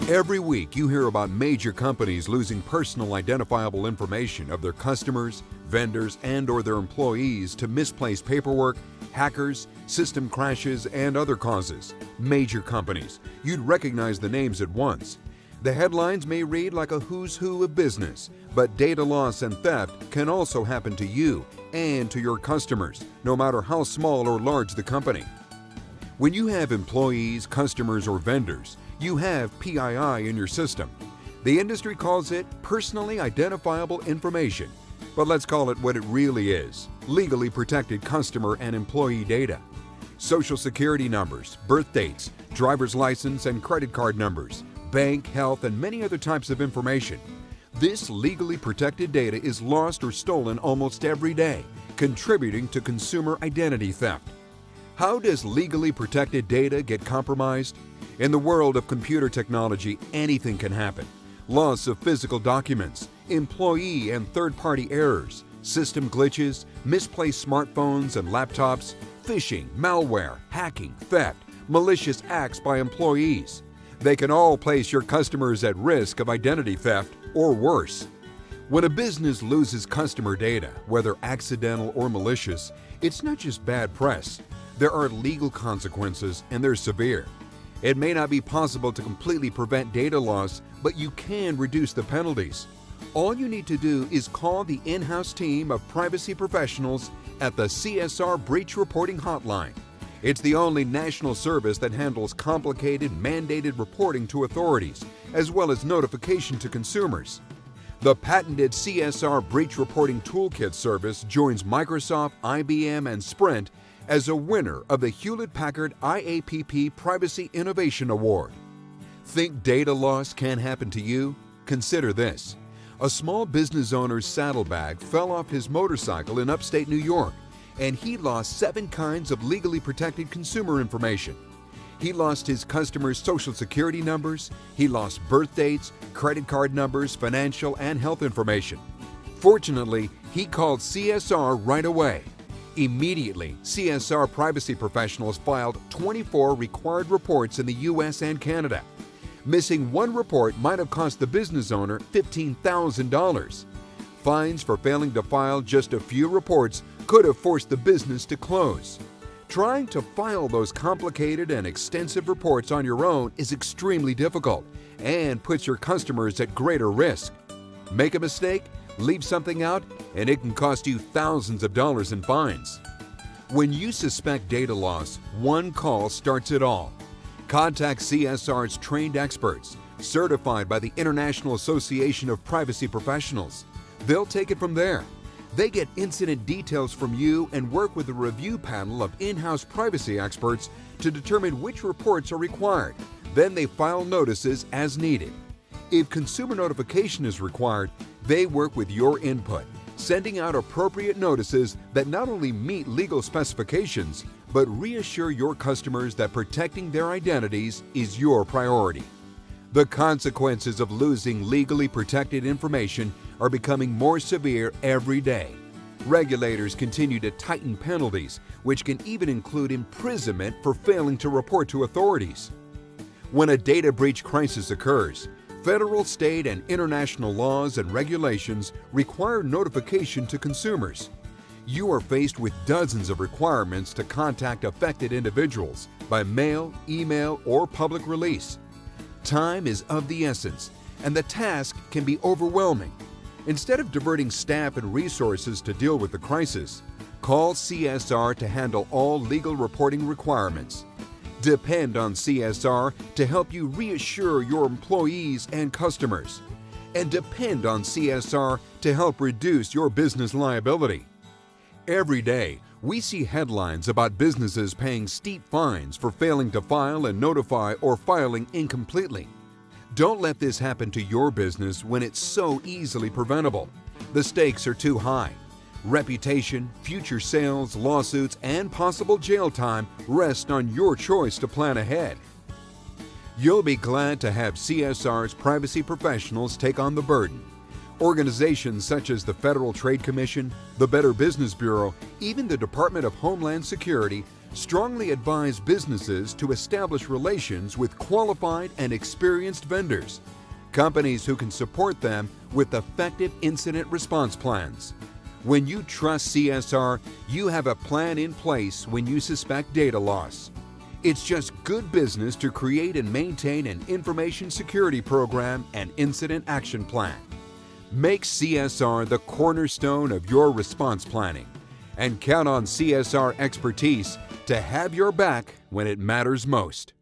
Every week you hear about major companies losing personal identifiable information of their customers, vendors, and/or their employees to misplaced paperwork, hackers, system crashes, and other causes. Major companies. You'd recognize the names at once. The headlines may read like a who's who of business, but data loss and theft can also happen to you and to your customers, no matter how small or large the company. When you have employees, customers, or vendors, you have PII in your system. The industry calls it personally identifiable information, but let's call it what it really is: legally protected customer and employee data. Social security numbers, birth dates, driver's license and credit card numbers, bank, health, and many other types of information. This legally protected data is lost or stolen almost every day, contributing to consumer identity theft. How does legally protected data get compromised? In the world of computer technology, anything can happen. Loss of physical documents, employee and third-party errors, system glitches, misplaced smartphones and laptops, phishing, malware, hacking, theft, malicious acts by employees. They can all place your customers at risk of identity theft or worse. When a business loses customer data, whether accidental or malicious, it's not just bad press. There are legal consequences, and they're severe. It may not be possible to completely prevent data loss, but you can reduce the penalties. All you need to do is call the in-house team of privacy professionals at the CSR Breach Reporting Hotline. It's the only national service that handles complicated, mandated reporting to authorities, as well as notification to consumers. The patented CSR Breach Reporting Toolkit service joins Microsoft, IBM, and Sprint as a winner of the Hewlett-Packard IAPP Privacy Innovation Award. Think data loss can happen to you? Consider this. A small business owner's saddlebag fell off his motorcycle in upstate New York, and he lost 7 kinds of legally protected consumer information. He lost his customers' social security numbers, he lost birth dates, credit card numbers, financial and health information. Fortunately, he called CSR right away. Immediately, CSR privacy professionals filed 24 required reports in the US and Canada. Missing one report might have cost the business owner $15,000. Fines for failing to file just a few reports could have forced the business to close. Trying to file those complicated and extensive reports on your own is extremely difficult and puts your customers at greater risk. Make a mistake, leave something out, and it can cost you thousands of dollars in fines. When you suspect data loss, one call starts it all. Contact CSR's trained experts, certified by the International Association of Privacy Professionals. They'll take it from there. They get incident details from you and work with a review panel of in-house privacy experts to determine which reports are required. Then they file notices as needed. If consumer notification is required, they work with your input, sending out appropriate notices that not only meet legal specifications, but reassure your customers that protecting their identities is your priority. The consequences of losing legally protected information are becoming more severe every day. Regulators continue to tighten penalties, which can even include imprisonment for failing to report to authorities. When a data breach crisis occurs, federal, state, and international laws and regulations require notification to consumers. You are faced with dozens of requirements to contact affected individuals by mail, email, or public release. Time is of the essence, and the task can be overwhelming. Instead of diverting staff and resources to deal with the crisis, call CSR to handle all legal reporting requirements. Depend on CSR to help you reassure your employees and customers. And depend on CSR to help reduce your business liability. Every day, we see headlines about businesses paying steep fines for failing to file and notify or filing incompletely. Don't let this happen to your business when it's so easily preventable. The stakes are too high. Reputation, future sales, lawsuits, and possible jail time rest on your choice to plan ahead. You'll be glad to have CSR's privacy professionals take on the burden. Organizations such as the Federal Trade Commission, the Better Business Bureau, even the Department of Homeland Security strongly advise businesses to establish relations with qualified and experienced vendors, companies who can support them with effective incident response plans. When you trust CSR, you have a plan in place when you suspect data loss. It's just good business to create and maintain an information security program and incident action plan. Make CSR the cornerstone of your response planning and count on CSR expertise to have your back when it matters most.